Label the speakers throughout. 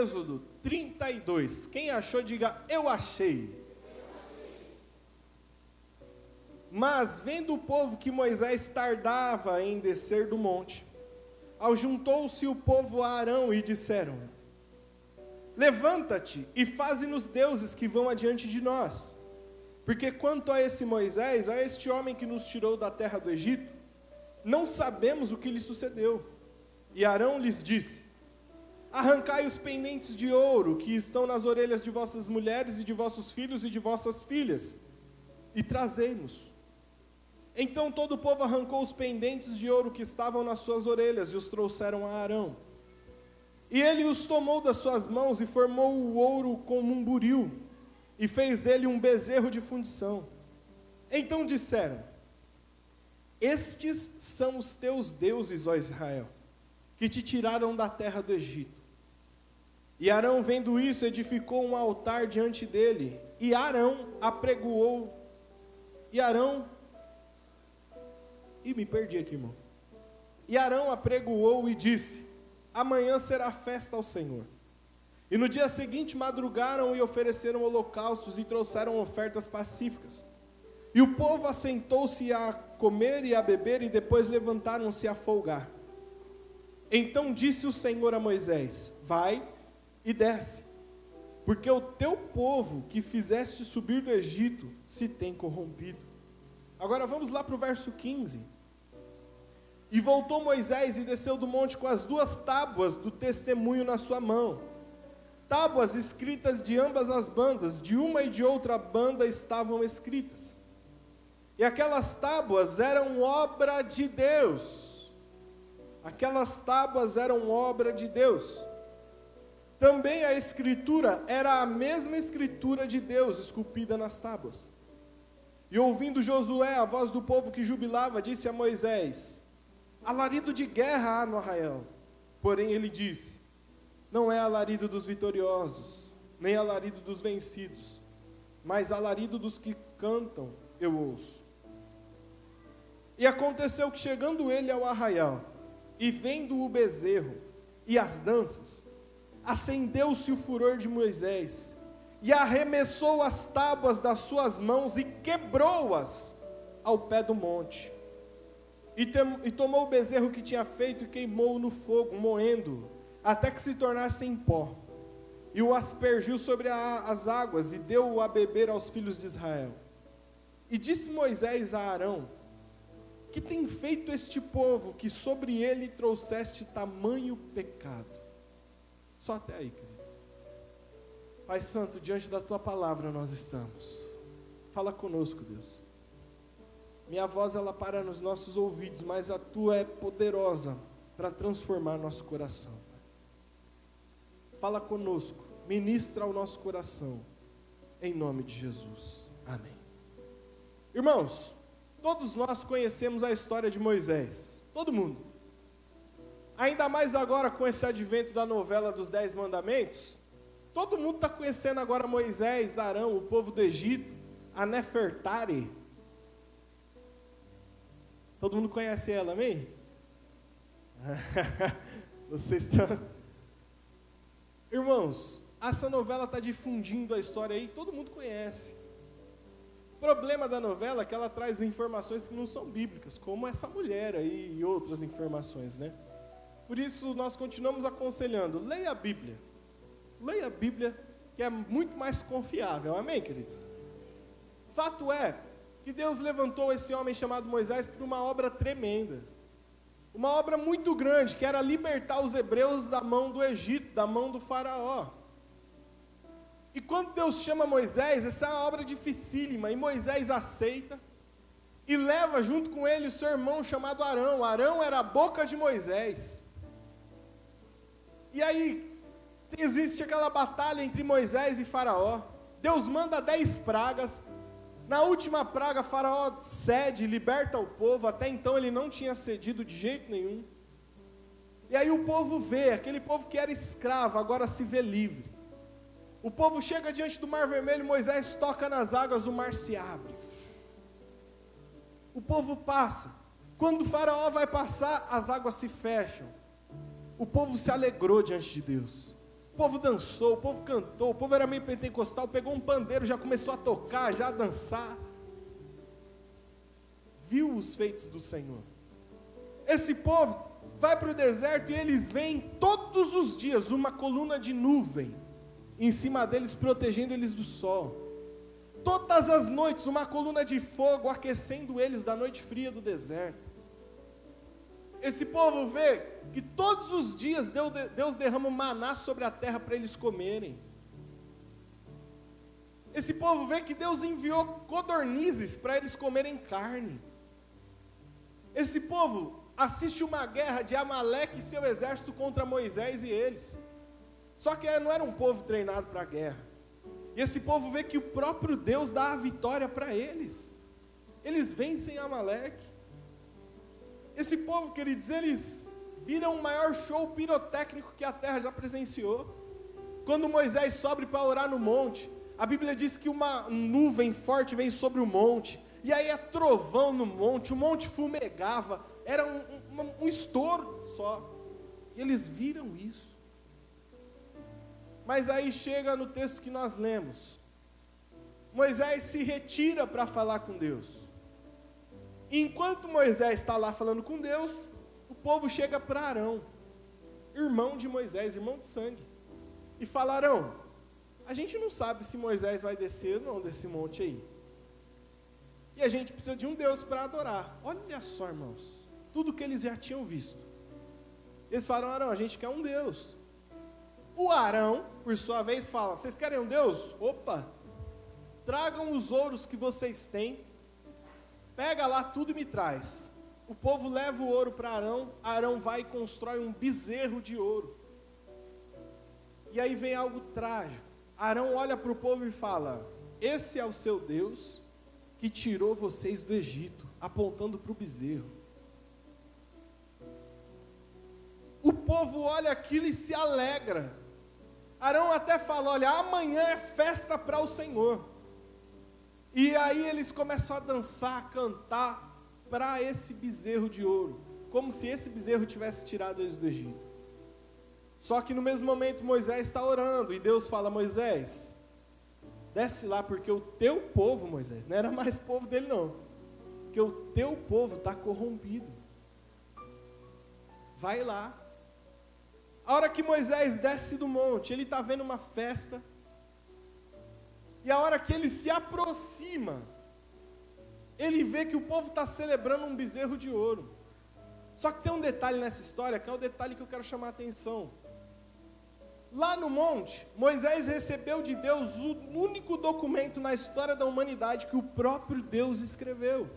Speaker 1: Êxodo 32. Quem achou, diga, eu achei. Mas, vendo o povo que Moisés tardava em descer do monte, ajuntou-se o povo a Arão e disseram: levanta-te e faze-nos deuses que vão adiante de nós. Porque quanto a esse Moisés, a este homem que nos tirou da terra do Egito, não sabemos o que lhe sucedeu. E Arão lhes disse: arrancai os pendentes de ouro que estão nas orelhas de vossas mulheres e de vossos filhos e de vossas filhas, e trazei-nos. Então todo o povo arrancou os pendentes de ouro que estavam nas suas orelhas e os trouxeram a Arão. E ele os tomou das suas mãos e formou o ouro como um buril, e fez dele um bezerro de fundição. Então disseram: estes são os teus deuses, ó Israel, que te tiraram da terra do Egito. E Arão, vendo isso, edificou um altar diante dele, e Arão apregoou, me perdi aqui, irmão. E Arão apregoou e disse: amanhã será festa ao Senhor. E no dia seguinte madrugaram e ofereceram holocaustos e trouxeram ofertas pacíficas. E o povo assentou-se a comer e a beber, e depois levantaram-se a folgar. Então disse o Senhor a Moisés: vai e desce, porque o teu povo que fizeste subir do Egito se tem corrompido. Agora vamos lá para o verso 15. E voltou Moisés e desceu do monte com as 2 tábuas do testemunho na sua mão, tábuas escritas de ambas as bandas, de uma e de outra banda estavam escritas. E aquelas tábuas eram obra de Deus. Aquelas tábuas eram obra de Deus. Também a escritura era a mesma escritura de Deus, esculpida nas tábuas. E ouvindo Josué a voz do povo que jubilava, disse a Moisés: alarido de guerra há no arraial. Porém ele disse: não é alarido dos vitoriosos, nem alarido dos vencidos, mas alarido dos que cantam eu ouço. E aconteceu que, chegando ele ao arraial, e vendo o bezerro e as danças, acendeu-se o furor de Moisés, e arremessou as tábuas das suas mãos e quebrou-as ao pé do monte. E tomou o bezerro que tinha feito e queimou-o no fogo, moendo-o, até que se tornasse em pó. E o aspergiu sobre as águas, e deu-o a beber aos filhos de Israel. E disse Moisés a Arão: que tem feito este povo, que sobre ele trouxeste tamanho pecado? Só até aí, querido. Pai Santo, diante da Tua palavra nós estamos. Fala conosco, Deus. Minha voz, ela para nos nossos ouvidos, mas a Tua é poderosa para transformar nosso coração. Fala conosco, ministra ao nosso coração, em nome de Jesus. Amém. Irmãos, todos nós conhecemos a história de Moisés, todo mundo. Ainda mais agora com esse advento da novela dos 10 mandamentos, todo mundo está conhecendo agora Moisés, Arão, o povo do Egito, a Nefertari. Todo mundo conhece ela, amém? Vocês estão... Irmãos, essa novela está difundindo a história aí, todo mundo conhece. O problema da novela é que ela traz informações que não são bíblicas, como essa mulher aí e outras informações, né? Por isso nós continuamos aconselhando, leia a Bíblia. Leia a Bíblia, que é muito mais confiável, amém, queridos? Fato é que Deus levantou esse homem chamado Moisés para uma obra tremenda. Uma obra muito grande, que era libertar os hebreus da mão do Egito, da mão do faraó. E quando Deus chama Moisés, essa é uma obra dificílima, e Moisés aceita, e leva junto com ele o seu irmão chamado Arão. Arão era a boca de Moisés. E aí, existe aquela batalha entre Moisés e faraó. Deus manda 10 pragas, na última praga faraó cede, liberta o povo, até então ele não tinha cedido de jeito nenhum. E aí o povo vê, aquele povo que era escravo, agora se vê livre. O povo chega diante do Mar Vermelho, Moisés toca nas águas, o mar se abre. O povo passa. Quando o faraó vai passar, as águas se fecham. O povo se alegrou diante de Deus. O povo dançou, o povo cantou, o povo era meio pentecostal, pegou um pandeiro, já começou a tocar, já a dançar. Viu os feitos do Senhor. Esse povo vai para o deserto e eles veem todos os dias uma coluna de nuvem em cima deles, protegendo eles do sol. Todas as noites uma coluna de fogo aquecendo eles da noite fria do deserto. Esse povo vê que todos os dias Deus derrama maná sobre a terra para eles comerem. Esse povo vê que Deus enviou codornizes para eles comerem carne. Esse povo assiste uma guerra de Amaleque e seu exército contra Moisés e eles. Só que não era um povo treinado para a guerra. E esse povo vê que o próprio Deus dá a vitória para eles. Eles vencem Amaleque. Esse povo, queridos, eles viram o maior show pirotécnico que a terra já presenciou. Quando Moisés sobe para orar no monte, a Bíblia diz que uma nuvem forte vem sobre o monte, e aí é trovão no monte, o monte fumegava, era um estouro só. E eles viram isso. Mas aí chega no texto que nós lemos, Moisés se retira para falar com Deus. Enquanto Moisés está lá falando com Deus, o povo chega para Arão, irmão de Moisés, irmão de sangue, e fala: Arão, a gente não sabe se Moisés vai descer ou não desse monte aí, e a gente precisa de um Deus para adorar. Olha só, irmãos, tudo que eles já tinham visto. Eles falaram: Arão, a gente quer um Deus. O Arão, por sua vez, fala: vocês querem um Deus? Opa, tragam os ouros que vocês têm, pega lá tudo e me traz. O povo leva o ouro para Arão, Arão vai e constrói um bezerro de ouro. E aí vem algo trágico. Arão olha para o povo e fala: esse é o seu Deus que tirou vocês do Egito, apontando para o bezerro. O povo olha aquilo e se alegra. Arão até fala: olha, amanhã é festa para o Senhor. E aí eles começam a dançar, a cantar para esse bezerro de ouro, como se esse bezerro tivesse tirado eles do Egito. Só que no mesmo momento Moisés está orando, e Deus fala: Moisés, desce lá, porque o teu povo, Moisés, não era mais povo dele não, porque o teu povo está corrompido. Vai lá. A hora que Moisés desce do monte, ele está vendo uma festa, e a hora que ele se aproxima, ele vê que o povo está celebrando um bezerro de ouro. Só que tem um detalhe nessa história, que é o detalhe que eu quero chamar a atenção. Lá no monte, Moisés recebeu de Deus o único documento na história da humanidade que o próprio Deus escreveu.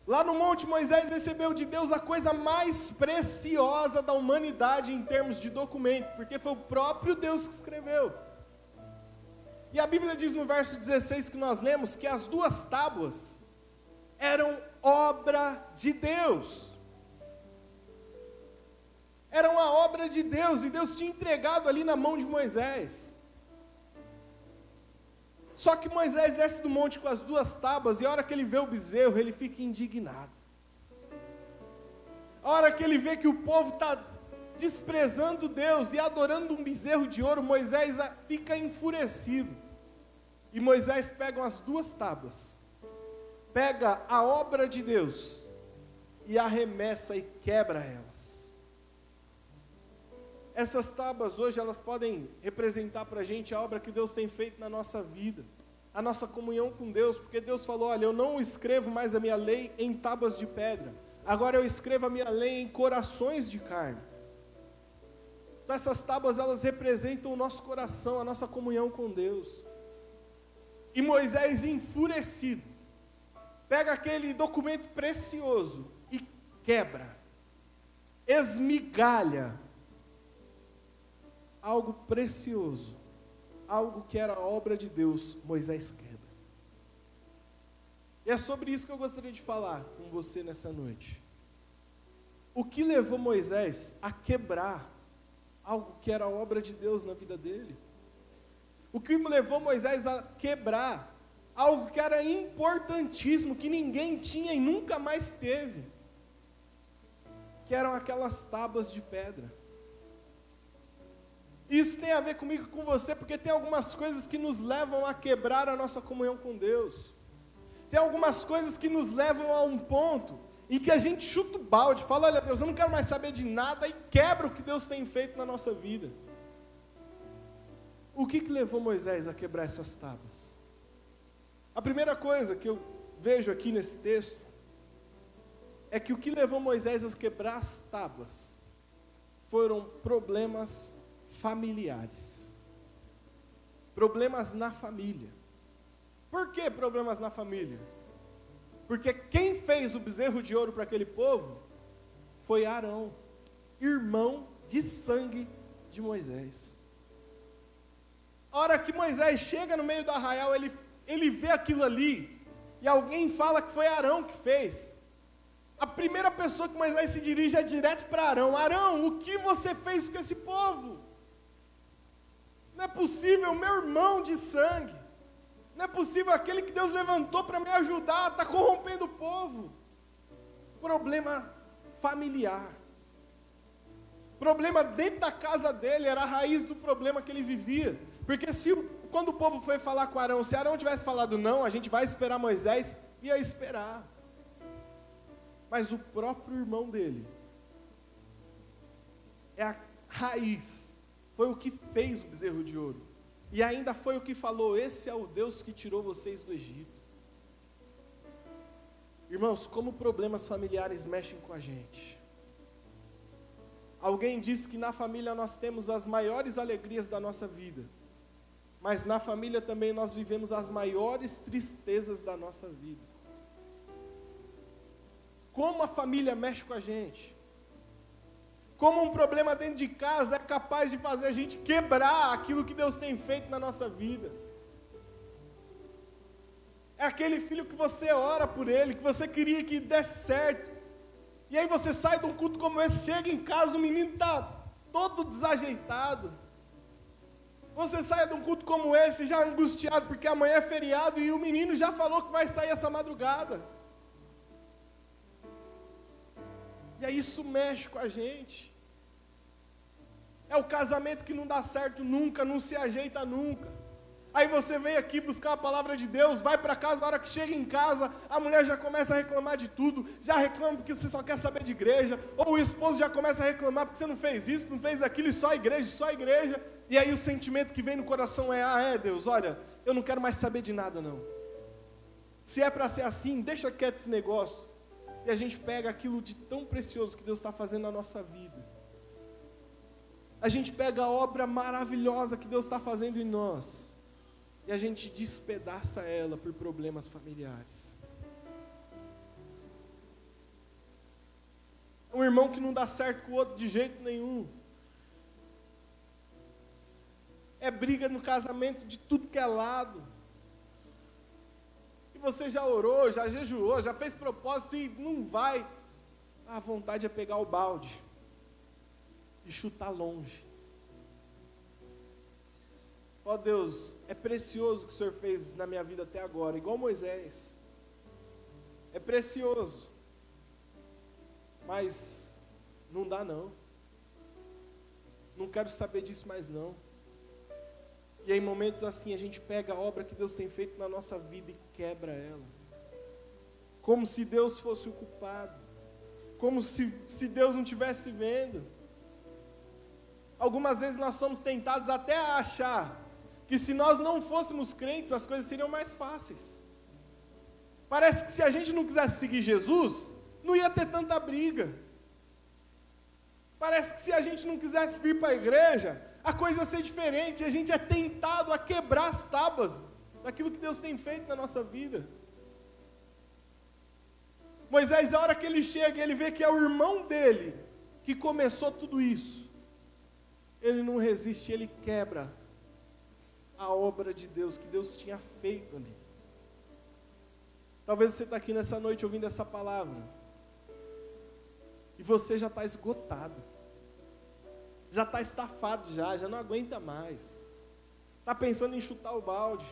Speaker 1: Lá no monte, Moisés recebeu de Deus a coisa mais preciosa da humanidade em termos de documento, porque foi o próprio Deus que escreveu. E a Bíblia diz no verso 16 que nós lemos, que as duas tábuas eram obra de Deus. Eram a obra de Deus, e Deus tinha entregado ali na mão de Moisés. Só que Moisés desce do monte com as duas tábuas, e a hora que ele vê o bezerro, ele fica indignado. A hora que ele vê que o povo está desprezando Deus e adorando um bezerro de ouro, Moisés fica enfurecido. E Moisés pega as duas tábuas, pega a obra de Deus e arremessa e quebra elas. Essas tábuas hoje, elas podem representar para a gente a obra que Deus tem feito na nossa vida, a nossa comunhão com Deus, porque Deus falou: olha, eu não escrevo mais a minha lei em tábuas de pedra, agora eu escrevo a minha lei em corações de carne. Então essas tábuas, elas representam o nosso coração, a nossa comunhão com Deus. E Moisés, enfurecido, pega aquele documento precioso e quebra, esmigalha algo precioso, algo que era obra de Deus. Moisés quebra. E é sobre isso que eu gostaria de falar com você nessa noite. O que levou Moisés a quebrar algo que era obra de Deus na vida dele? O que levou Moisés a quebrar algo que era importantíssimo, que ninguém tinha e nunca mais teve, que eram aquelas tábuas de pedra. Isso tem a ver comigo e com você, porque tem algumas coisas que nos levam a quebrar a nossa comunhão com Deus. Tem algumas coisas que nos levam a um ponto em que a gente chuta o balde, fala, olha Deus, eu não quero mais saber de nada, e quebra o que Deus tem feito na nossa vida. O que levou Moisés a quebrar essas tábuas? A primeira coisa que eu vejo aqui nesse texto é que o que levou Moisés a quebrar as tábuas foram problemas familiares. Problemas na família. Por que problemas na família? Porque quem fez o bezerro de ouro para aquele povo foi Arão, irmão de sangue de Moisés. A hora que Moisés chega no meio do arraial, ele vê aquilo ali, e alguém fala que foi Arão que fez. A primeira pessoa que Moisés se dirige é direto para Arão. Arão, o que você fez com esse povo? Não é possível, meu irmão de sangue. Não é possível, aquele que Deus levantou para me ajudar, está corrompendo o povo. Problema familiar. Problema dentro da casa dele, era a raiz do problema que ele vivia. Porque quando o povo foi falar com Arão, se Arão tivesse falado não, a gente vai esperar Moisés, ia esperar. Mas o próprio irmão dele é a raiz, foi o que fez o bezerro de ouro. E ainda foi o que falou, esse é o Deus que tirou vocês do Egito. Irmãos, como problemas familiares mexem com a gente. Alguém disse que na família nós temos as maiores alegrias da nossa vida, mas na família também nós vivemos as maiores tristezas da nossa vida. Como a família mexe com a gente. Como um problema dentro de casa é capaz de fazer a gente quebrar aquilo que Deus tem feito na nossa vida. É aquele filho que você ora por ele, que você queria que desse certo. E aí você sai de um culto como esse, chega em casa, o menino está todo desajeitado. Você sai de um culto como esse, já angustiado, porque amanhã é feriado, e o menino já falou que vai sair essa madrugada. E aí isso mexe com a gente. É o casamento que não dá certo nunca, não se ajeita nunca. Aí você vem aqui buscar a palavra de Deus, vai para casa, na hora que chega em casa, a mulher já começa a reclamar de tudo, já reclama porque você só quer saber de igreja, ou o esposo já começa a reclamar porque você não fez isso, não fez aquilo, e só igreja, e aí o sentimento que vem no coração é, Deus, olha, eu não quero mais saber de nada não. Se é para ser assim, deixa quieto esse negócio. E a gente pega aquilo de tão precioso que Deus está fazendo na nossa vida. A gente pega a obra maravilhosa que Deus está fazendo em nós. E a gente despedaça ela por problemas familiares. Um irmão que não dá certo com o outro de jeito nenhum. É briga no casamento de tudo que é lado. Você já orou, já jejuou, já fez propósito e não vai. A vontade é pegar o balde e chutar longe. Ó Deus, é precioso o que o Senhor fez na minha vida até agora, igual Moisés. É precioso. Mas não dá não. Não quero saber disso mais não. E em momentos assim a gente pega a obra que Deus tem feito na nossa vida e quebra ela. Como se Deus fosse o culpado. Como se Deus não estivesse vendo. Algumas vezes nós somos tentados até a achar que se nós não fôssemos crentes, as coisas seriam mais fáceis. Parece que se a gente não quisesse seguir Jesus, não ia ter tanta briga. Parece que se a gente não quisesse vir para a igreja, a coisa ia ser diferente. A gente é tentado a quebrar as tábuas daquilo que Deus tem feito na nossa vida. Moisés, a hora que ele chega, ele vê que é o irmão dele que começou tudo isso. Ele não resiste, ele quebra a obra de Deus, que Deus tinha feito ali. Talvez você está aqui nessa noite ouvindo essa palavra, e você já está esgotado, já está estafado, já não aguenta mais, está pensando em chutar o balde.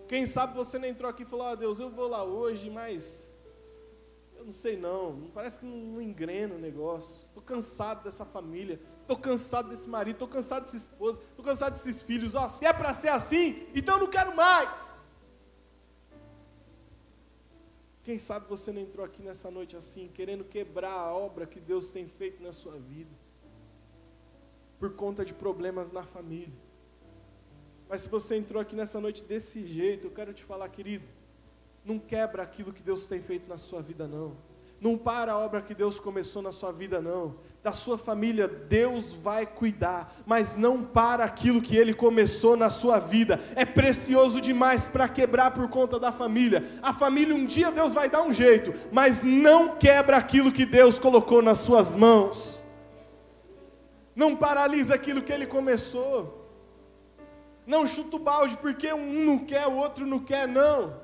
Speaker 1: Quem sabe você não entrou aqui e falou, Deus, eu vou lá hoje, mas eu não sei não, parece que não engrena o negócio, estou cansado dessa família, Estou cansado desse marido, estou cansado dessa esposa, estou cansado desses filhos. Ó, se é para ser assim, então eu não quero mais. Quem sabe você não entrou aqui nessa noite assim, querendo quebrar a obra que Deus tem feito na sua vida, por conta de problemas na família. Mas se você entrou aqui nessa noite desse jeito, eu quero te falar, querido, não quebra aquilo que Deus tem feito na sua vida, não. Não para a obra que Deus começou na sua vida, não. Da sua família, Deus vai cuidar, mas não para aquilo que Ele começou na sua vida. É precioso demais para quebrar por conta da família. A família, um dia Deus vai dar um jeito, mas não quebra aquilo que Deus colocou nas suas mãos. Não paralisa aquilo que Ele começou. Não chuta o balde porque um não quer, o outro não quer, não.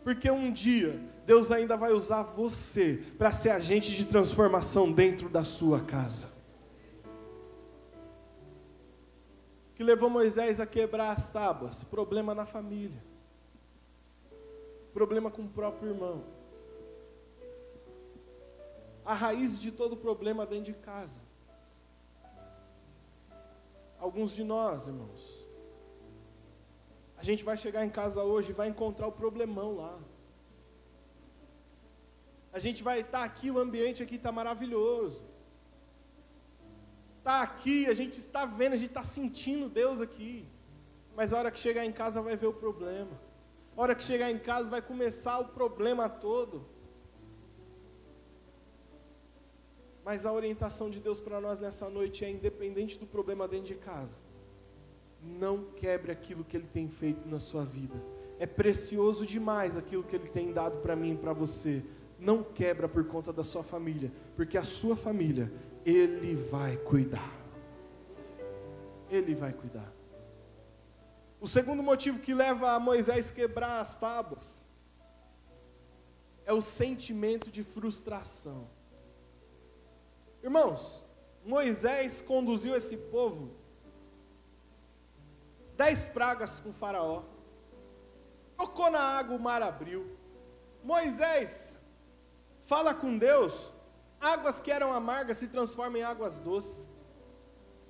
Speaker 1: Porque um dia Deus ainda vai usar você para ser agente de transformação dentro da sua casa. O que levou Moisés a quebrar as tábuas? Problema na família. Problema com o próprio irmão. A raiz de todo problema dentro de casa. Alguns de nós, irmãos, a gente vai chegar em casa hoje e vai encontrar o problemão lá. A gente vai estar aqui, o ambiente aqui está maravilhoso. Está aqui, a gente está vendo, a gente está sentindo Deus aqui. Mas a hora que chegar em casa vai ver o problema. A hora que chegar em casa vai começar o problema todo. Mas a orientação de Deus para nós nessa noite é independente do problema dentro de casa. Não quebre aquilo que Ele tem feito na sua vida. É precioso demais aquilo que Ele tem dado para mim e para você. Não quebra por conta da sua família, porque a sua família, Ele vai cuidar. Ele vai cuidar. O segundo motivo que leva a Moisés a quebrar as tábuas é o sentimento de frustração. Irmãos, Moisés conduziu esse povo 10 pragas com Faraó, tocou na água, o mar abriu. Moisés fala com Deus, águas que eram amargas se transformam em águas doces.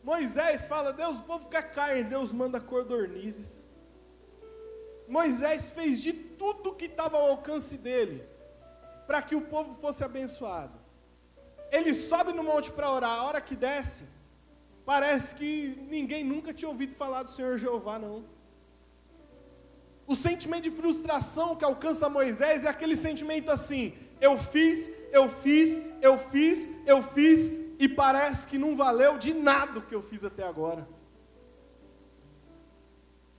Speaker 1: Moisés fala, Deus, o povo quer carne, Deus manda codornizes. Moisés fez de tudo que estava ao alcance dele, para que o povo fosse abençoado. Ele sobe no monte para orar, a hora que desce, parece que ninguém nunca tinha ouvido falar do Senhor Jeová, não. O sentimento de frustração que alcança Moisés é aquele sentimento assim, eu fiz, e parece que não valeu de nada o que eu fiz até agora.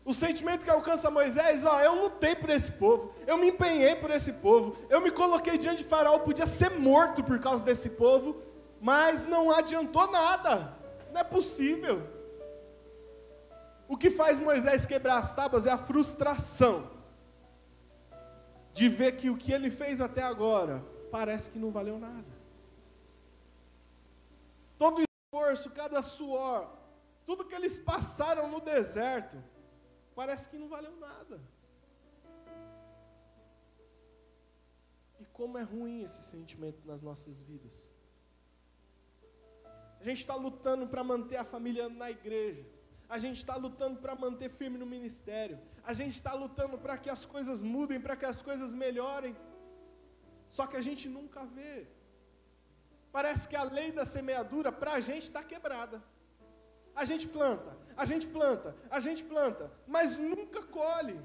Speaker 1: O sentimento que alcança Moisés, eu lutei por esse povo, eu me empenhei por esse povo, eu me coloquei diante de Faraó, podia ser morto por causa desse povo, mas não adiantou nada, não é possível. O que faz Moisés quebrar as tábuas é a frustração de ver que o que ele fez até agora parece que não valeu nada. Todo esforço, cada suor, tudo que eles passaram no deserto, parece que não valeu nada. E como é ruim esse sentimento nas nossas vidas. A gente está lutando para manter a família na igreja. A gente está lutando para manter firme no ministério. A gente está lutando para que as coisas mudem, para que as coisas melhorem. Só que a gente nunca vê. Parece que a lei da semeadura para a gente está quebrada. A gente planta, mas nunca colhe.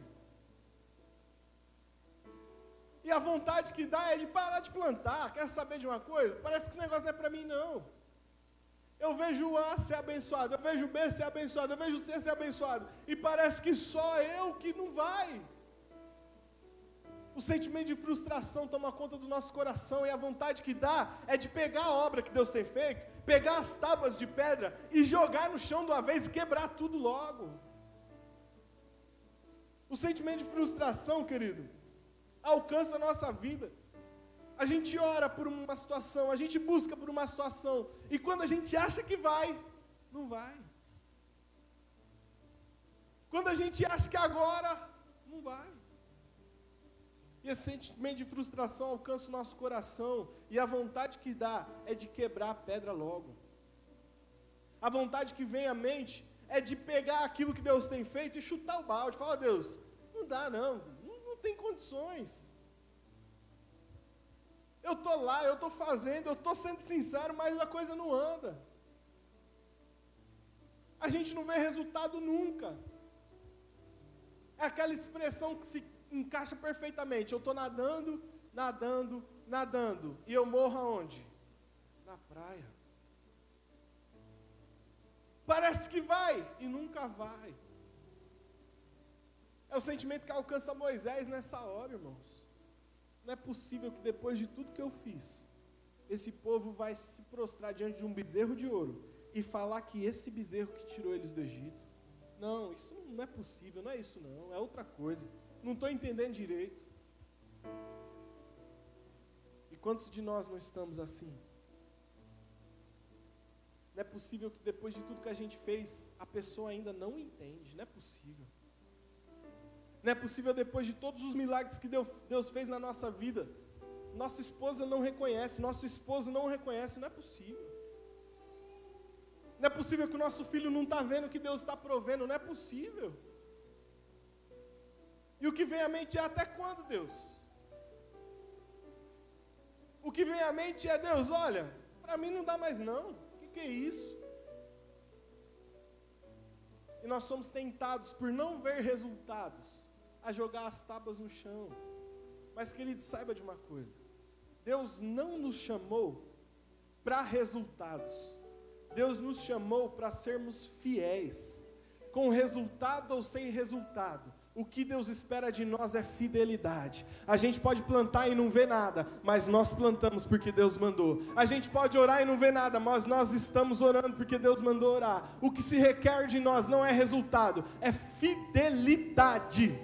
Speaker 1: E a vontade que dá é de parar de plantar. Quer saber de uma coisa? Parece que esse negócio não é para mim, não. Eu vejo o A ser abençoado, eu vejo o B ser abençoado, eu vejo o C ser abençoado. E parece que só eu que não vai. O sentimento de frustração toma conta do nosso coração e a vontade que dá é de pegar a obra que Deus tem feito, pegar as tábuas de pedra e jogar no chão de uma vez e quebrar tudo logo. O sentimento de frustração, querido, alcança a nossa vida. A gente ora por uma situação, a gente busca por uma situação, e quando a gente acha que vai, não vai. Quando a gente acha que agora, não vai. E esse sentimento de frustração alcança o nosso coração, e a vontade que dá é de quebrar a pedra logo. A vontade que vem à mente é de pegar aquilo que Deus tem feito e chutar o balde. Fala, Deus, não dá não tem condições. Eu estou lá, eu estou fazendo, eu estou sendo sincero, mas a coisa não anda. A gente não vê resultado nunca. É aquela expressão que se encaixa perfeitamente. Eu estou nadando, e eu morro aonde? Na praia. Parece que vai, e nunca vai. É o sentimento que alcança Moisés nessa hora, irmãos. Não é possível que depois de tudo que eu fiz, esse povo vai se prostrar diante de um bezerro de ouro e falar que esse bezerro que tirou eles do Egito. Não, isso não é possível, não é isso não, é outra coisa. Não estou entendendo direito. E quantos de nós não estamos assim? Não é possível que depois de tudo que a gente fez, a pessoa ainda não entende, não é possível. Não é possível depois de todos os milagres que Deus fez na nossa vida, nossa esposa não reconhece, nosso esposo não reconhece, não é possível. Não é possível que o nosso filho não está vendo o que Deus está provendo, não é possível. E o que vem à mente é até quando, Deus? O que vem à mente é, Deus, olha, para mim não dá mais não, o que é isso? E nós somos tentados por não ver resultados, a jogar as tábuas no chão. Mas, querido, saiba de uma coisa, Deus não nos chamou para resultados, Deus nos chamou para sermos fiéis, com resultado ou sem resultado. O que Deus espera de nós é fidelidade. A gente pode plantar e não ver nada, mas nós plantamos porque Deus mandou. A gente pode orar e não ver nada, mas nós estamos orando porque Deus mandou orar. O que se requer de nós não é resultado, é fidelidade.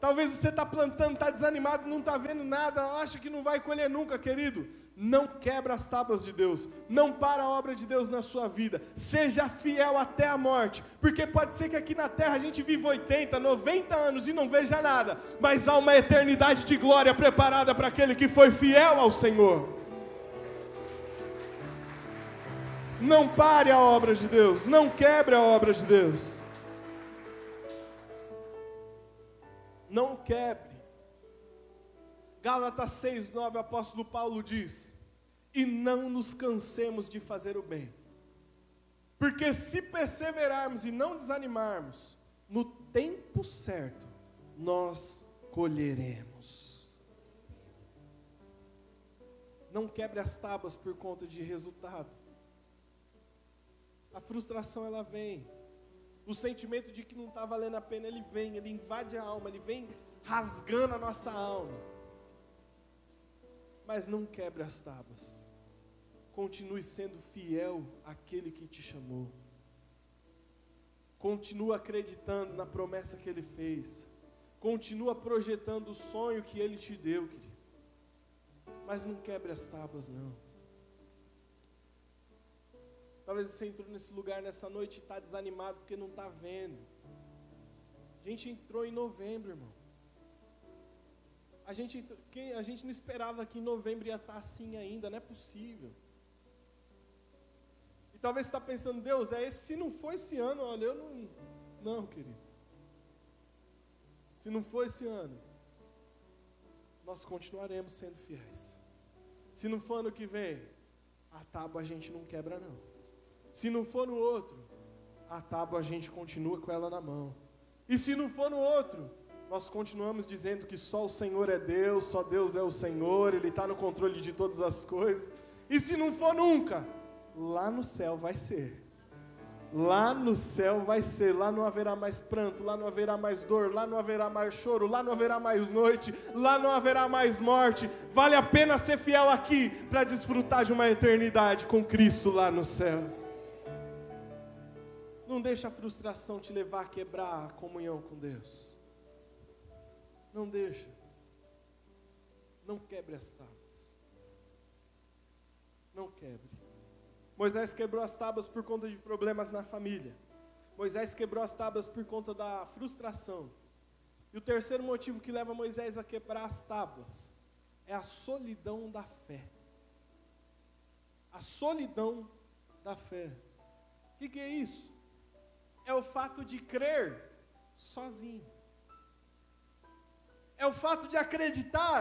Speaker 1: Talvez você está plantando, está desanimado, não está vendo nada, acha que não vai colher nunca, querido. Não quebra as tábuas de Deus, não para a obra de Deus na sua vida, seja fiel até a morte, porque pode ser que aqui na terra a gente viva 80, 90 anos e não veja nada, mas há uma eternidade de glória preparada para aquele que foi fiel ao Senhor. Não pare a obra de Deus, não quebre a obra de Deus, não quebre. Gálatas 6:9, o apóstolo Paulo diz: e não nos cansemos de fazer o bem, porque se perseverarmos e não desanimarmos, no tempo certo, nós colheremos. Não quebre as tábuas por conta de resultado. A frustração ela vem, o sentimento de que não está valendo a pena, ele vem, ele invade a alma, ele vem rasgando a nossa alma. Mas não quebre as tábuas. Continue sendo fiel àquele que te chamou. Continua acreditando na promessa que Ele fez. Continua projetando o sonho que Ele te deu, querido. Mas não quebre as tábuas, não. Talvez você entrou nesse lugar nessa noite e está desanimado porque não está vendo. A gente entrou em novembro, irmão. A gente não esperava que em novembro ia estar assim ainda, não é possível. E talvez você está pensando, Deus, se não for esse ano, olha, eu não... Não, querido. Se não for esse ano, nós continuaremos sendo fiéis. Se não for ano que vem, a tábua a gente não quebra não. Se não for no outro, a tábua a gente continua com ela na mão. E se não for no outro, nós continuamos dizendo que só o Senhor é Deus, só Deus é o Senhor, Ele está no controle de todas as coisas. E se não for nunca, lá no céu vai ser. Lá no céu vai ser, lá não haverá mais pranto, lá não haverá mais dor, lá não haverá mais choro, lá não haverá mais noite, lá não haverá mais morte. Vale a pena ser fiel aqui para desfrutar de uma eternidade com Cristo lá no céu. Não deixe a frustração te levar a quebrar a comunhão com Deus. Não deixa. Não quebre as tábuas. Não quebre. Moisés quebrou as tábuas por conta de problemas na família. Moisés quebrou as tábuas por conta da frustração. E o terceiro motivo que leva Moisés a quebrar as tábuas é a solidão da fé. A solidão da fé. O que é isso? É o fato de crer sozinho. É o fato de acreditar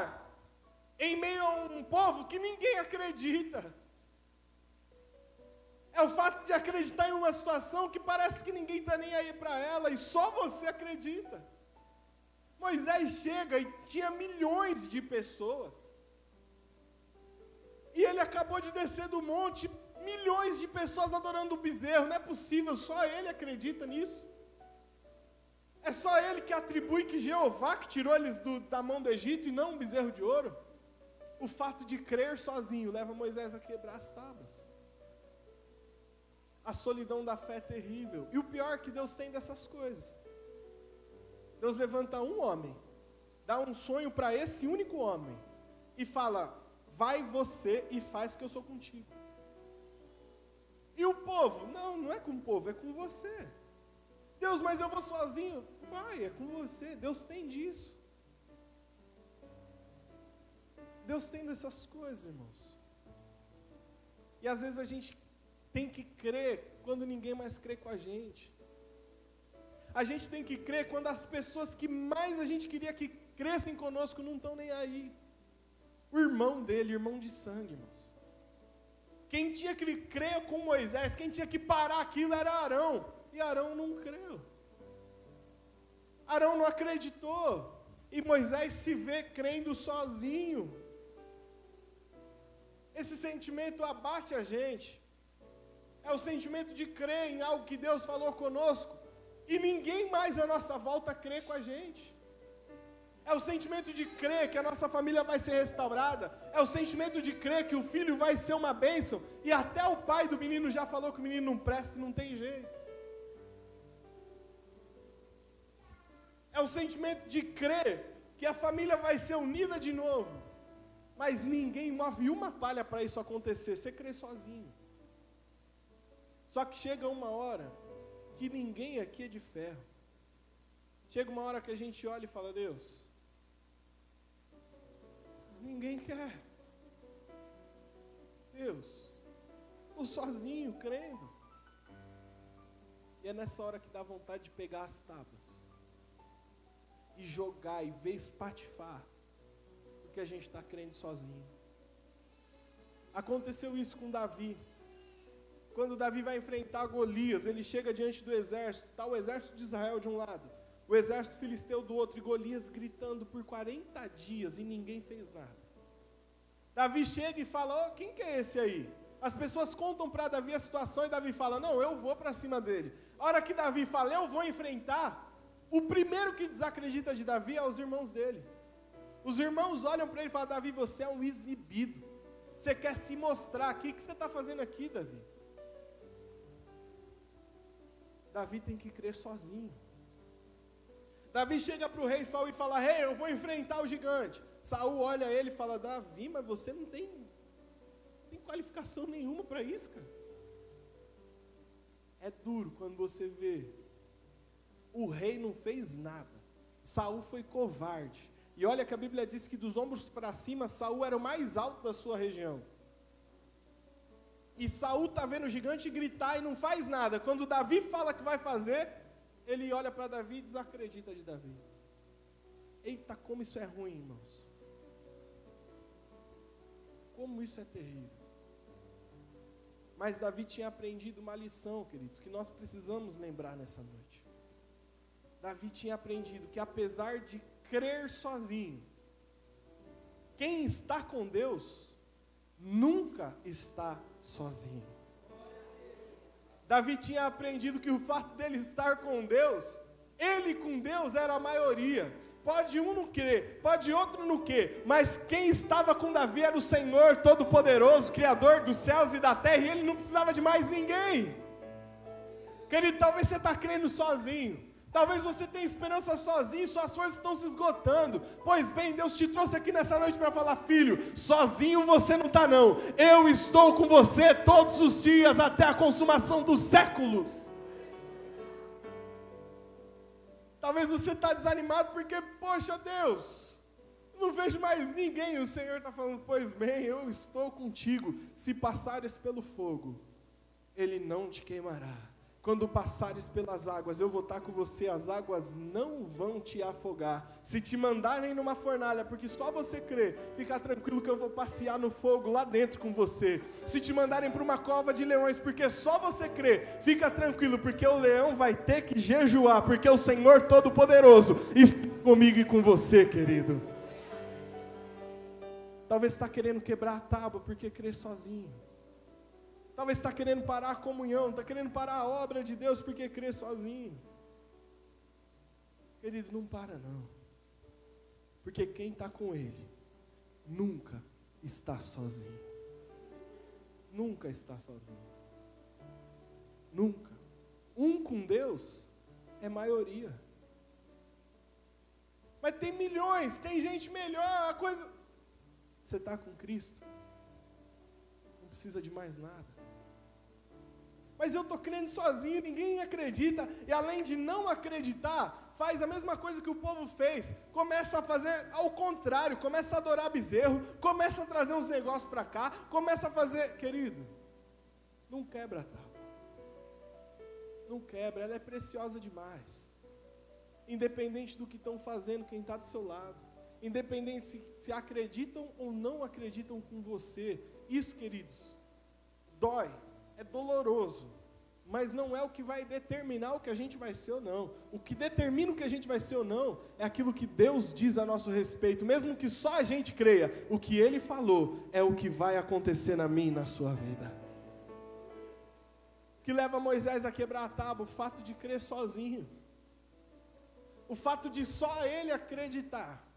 Speaker 1: em meio a um povo que ninguém acredita. É o fato de acreditar em uma situação que parece que ninguém está nem aí para ela e só você acredita. Moisés chega e tinha milhões de pessoas. E ele acabou de descer do monte, milhões de pessoas adorando o bezerro. Não é possível, só ele acredita nisso. É só ele que atribui que Jeová que tirou eles da mão do Egito e não um bezerro de ouro. O fato de crer sozinho leva Moisés a quebrar as tábuas. A solidão da fé é terrível. E o pior é que Deus tem dessas coisas. Deus levanta um homem, dá um sonho para esse único homem e fala, vai você e faz que eu sou contigo. E o povo, não é com o povo, é com você. Deus, mas eu vou sozinho. Vai, é com você. Deus tem disso. Deus tem dessas coisas, irmãos. E às vezes a gente tem que crer quando ninguém mais crê com a gente. A gente tem que crer quando as pessoas que mais a gente queria que crescem conosco não estão nem aí. O irmão dele, irmão de sangue, irmãos. Quem tinha que crer com Moisés, quem tinha que parar aquilo era Arão. E Arão não creu. Arão não acreditou. E Moisés se vê crendo sozinho. Esse sentimento abate a gente. É o sentimento de crer em algo que Deus falou conosco. E ninguém mais à nossa volta crê com a gente. É o sentimento de crer que a nossa família vai ser restaurada. É o sentimento de crer que o filho vai ser uma bênção. E até o pai do menino já falou que o menino não presta e não tem jeito. É o sentimento de crer que a família vai ser unida de novo. Mas ninguém move uma palha para isso acontecer. Você crê sozinho. Só que chega uma hora que ninguém aqui é de ferro. Chega uma hora que a gente olha e fala, Deus, ninguém quer. Deus, estou sozinho, crendo. E é nessa hora que dá vontade de pegar as tábuas e jogar e ver espatifar, porque a gente está crendo sozinho. Aconteceu isso com Davi. Quando Davi vai enfrentar Golias, ele chega diante do exército, está o exército de Israel de um lado, o exército filisteu do outro, e Golias gritando por 40 dias e ninguém fez nada. Davi chega e fala, quem que é esse aí? As pessoas contam para Davi a situação e Davi fala, não, eu vou para cima dele. A hora que Davi fala, eu vou enfrentar, o primeiro que desacredita de Davi é os irmãos dele. Os irmãos olham para ele e falam, Davi, você é um exibido, você quer se mostrar aqui, o que você está fazendo aqui, Davi? Davi tem que crer sozinho. Davi chega para o rei Saul e fala, rei, eu vou enfrentar o gigante. Saul olha ele e fala, Davi, mas você não tem qualificação nenhuma para isso, cara. É duro quando você vê, o rei não fez nada, Saul foi covarde. E olha que a Bíblia diz que dos ombros para cima, Saul era o mais alto da sua região. E Saul está vendo o gigante gritar e não faz nada. Quando Davi fala que vai fazer, ele olha para Davi e desacredita de Davi. Eita, como isso é ruim, irmãos. Como isso é terrível. Mas Davi tinha aprendido uma lição, queridos, que nós precisamos lembrar nessa noite. Davi tinha aprendido que apesar de crer sozinho, quem está com Deus nunca está sozinho. Davi tinha aprendido que o fato dele estar com Deus, ele com Deus era a maioria. Pode um não crer, pode outro não crer, mas quem estava com Davi era o Senhor Todo-Poderoso, Criador dos céus e da terra, e ele não precisava de mais ninguém. Querido, talvez você está crendo sozinho. Talvez você tenha esperança sozinho, suas forças estão se esgotando. Pois bem, Deus te trouxe aqui nessa noite para falar, filho, sozinho você não está não. Eu estou com você todos os dias até a consumação dos séculos. Talvez você está desanimado porque, poxa Deus, não vejo mais ninguém. O Senhor está falando, pois bem, eu estou contigo. Se passares pelo fogo, Ele não te queimará. Quando passares pelas águas, eu vou estar com você, as águas não vão te afogar. Se te mandarem numa fornalha, porque só você crê, fica tranquilo que eu vou passear no fogo lá dentro com você. Se te mandarem para uma cova de leões, porque só você crê, fica tranquilo, porque o leão vai ter que jejuar, porque o Senhor Todo-Poderoso está comigo e com você, querido. Talvez você está querendo quebrar a tábua, porque crê sozinho. Talvez está querendo parar a comunhão, está querendo parar a obra de Deus porque crê sozinho. Querido, não para não. Porque quem está com Ele, nunca está sozinho. Nunca está sozinho. Nunca. Um com Deus é maioria. Mas tem milhões, tem gente melhor, a coisa... Você está com Cristo, não precisa de mais nada. Mas eu estou crendo sozinho, ninguém acredita, e além de não acreditar, faz a mesma coisa que o povo fez, começa a fazer ao contrário, começa a adorar bezerro, começa a trazer uns negócios para cá, começa a fazer, querido, não quebra a tábua, não quebra, ela é preciosa demais, independente do que estão fazendo, quem está do seu lado, independente se acreditam ou não acreditam com você, isso, queridos, dói. É doloroso, mas não é o que vai determinar o que a gente vai ser ou não. O que determina o que a gente vai ser ou não é aquilo que Deus diz a nosso respeito. Mesmo que só a gente creia, o que Ele falou é o que vai acontecer na minha e na sua vida. O que leva Moisés a quebrar a tábua? O fato de crer sozinho. O fato de só ele acreditar.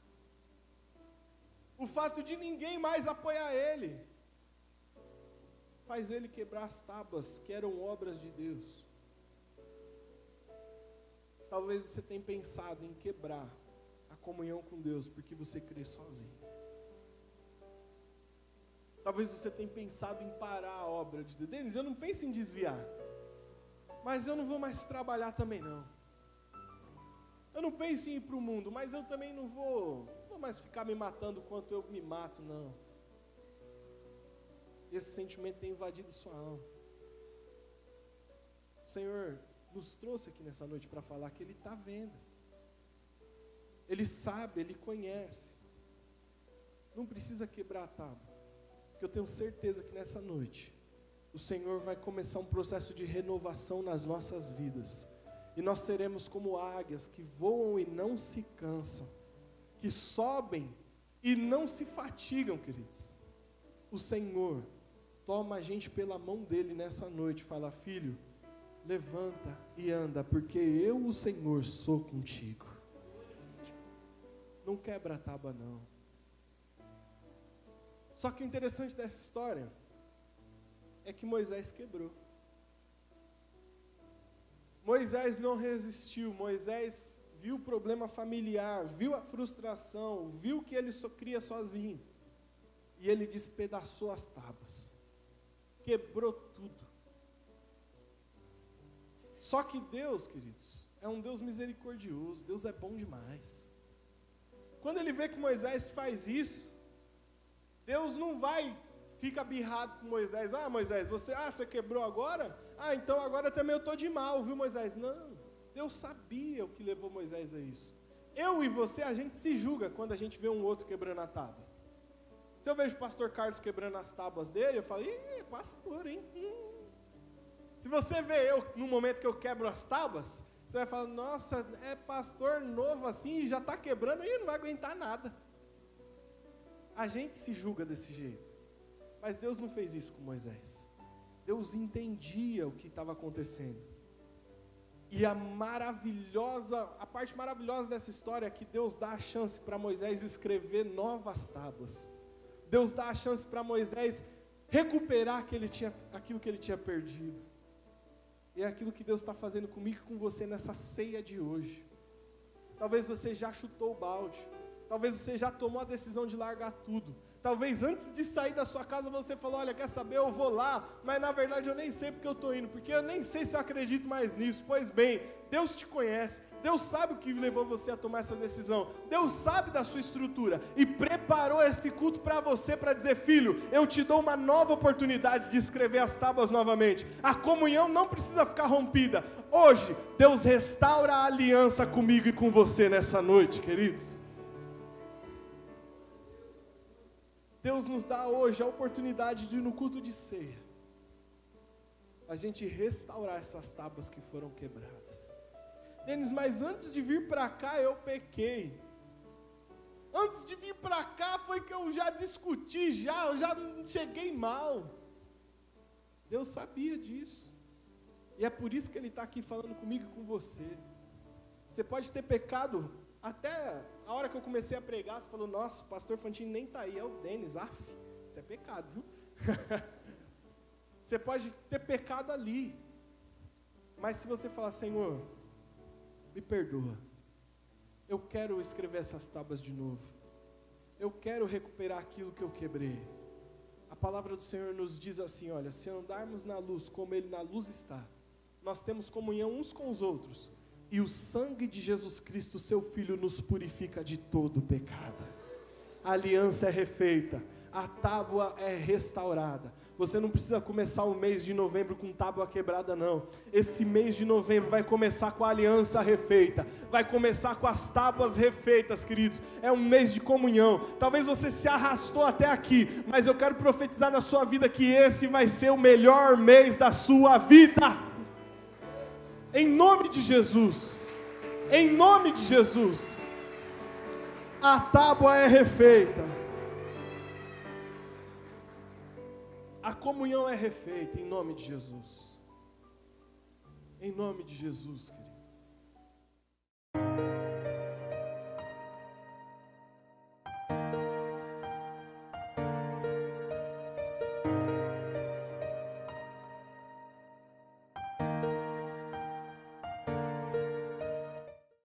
Speaker 1: O fato de ninguém mais apoiar ele. Faz ele quebrar as tábuas que eram obras de Deus. Talvez você tenha pensado em quebrar a comunhão com Deus porque você crê sozinho. Talvez você tenha pensado em parar a obra de Deus. Denis, eu não penso em desviar, mas eu não vou mais trabalhar também não. Eu não penso em ir para o mundo, mas eu também não vou mais ficar me matando quanto eu me mato, não. Esse sentimento tem invadido sua alma. O Senhor nos trouxe aqui nessa noite para falar que Ele está vendo. Ele sabe, Ele conhece. Não precisa quebrar a tábua. Porque eu tenho certeza que nessa noite, o Senhor vai começar um processo de renovação nas nossas vidas. E nós seremos como águias que voam e não se cansam. Que sobem e não se fatigam, queridos. O Senhor toma a gente pela mão dele nessa noite, fala: filho, levanta e anda, porque eu, o Senhor, sou contigo. Não quebra a tábua não. Só que o interessante dessa história é que Moisés quebrou. Moisés não resistiu, Moisés viu o problema familiar, viu a frustração, viu que ele só cria sozinho, e ele despedaçou as tábuas. Quebrou tudo. Só que Deus, queridos, é um Deus misericordioso, Deus é bom demais. Quando Ele vê que Moisés faz isso, Deus não vai ficar birrado com Moisés. Moisés, você quebrou agora? Então agora também eu estou de mal, viu, Moisés? Não, Deus sabia o que levou Moisés a isso. Eu e você, a gente se julga quando a gente vê um outro quebrando a tábua. Se eu vejo o pastor Carlos quebrando as tábuas dele, eu falo: pastor, hein? Se você vê eu, no momento que eu quebro as tábuas, você vai falar: nossa, é pastor novo assim e já está quebrando, e não vai aguentar nada. A gente se julga desse jeito. Mas Deus não fez isso com Moisés. Deus entendia o que estava acontecendo. E a parte maravilhosa dessa história é que Deus dá a chance para Moisés escrever novas tábuas. Deus dá a chance para Moisés recuperar aquilo que ele tinha perdido. E é aquilo que Deus está fazendo comigo e com você nessa ceia de hoje. Talvez você já chutou o balde. Talvez você já tomou a decisão de largar tudo. Talvez antes de sair da sua casa você falou: olha, quer saber, eu vou lá, mas na verdade eu nem sei porque eu estou indo, porque eu nem sei se eu acredito mais nisso. Pois bem, Deus te conhece, Deus sabe o que levou você a tomar essa decisão. Deus sabe da sua estrutura e preparou esse culto para você, para dizer: filho, eu te dou uma nova oportunidade de escrever as tábuas novamente. A comunhão não precisa ficar rompida. Hoje, Deus restaura a aliança comigo e com você nessa noite, queridos. Deus nos dá hoje a oportunidade de, no culto de ceia, a gente restaurar essas tábuas que foram quebradas. Denis, mas antes de vir para cá eu pequei. Antes de vir para cá foi que eu já discuti, eu já cheguei mal. Deus sabia disso. E é por isso que Ele está aqui falando comigo e com você. Você pode ter pecado. Até a hora que eu comecei a pregar, você falou: nossa, o pastor Fantini nem está aí, é o Denis. Isso é pecado, viu? Você pode ter pecado ali. Mas se você falar: Senhor, me perdoa, eu quero escrever essas tábuas de novo, eu quero recuperar aquilo que eu quebrei. A palavra do Senhor nos diz assim: olha, se andarmos na luz como Ele na luz está, nós temos comunhão uns com os outros, e o sangue de Jesus Cristo, seu Filho, nos purifica de todo pecado. A aliança é refeita, a tábua é restaurada. Você não precisa começar o mês de novembro com tábua quebrada, não. Esse mês de novembro vai começar com a aliança refeita, vai começar com as tábuas refeitas, queridos. É um mês de comunhão. Talvez você se arrastou até aqui, mas eu quero profetizar na sua vida que esse vai ser o melhor mês da sua vida. Em nome de Jesus, em nome de Jesus, a tábua é refeita, a comunhão é refeita, em nome de Jesus, em nome de Jesus, querido.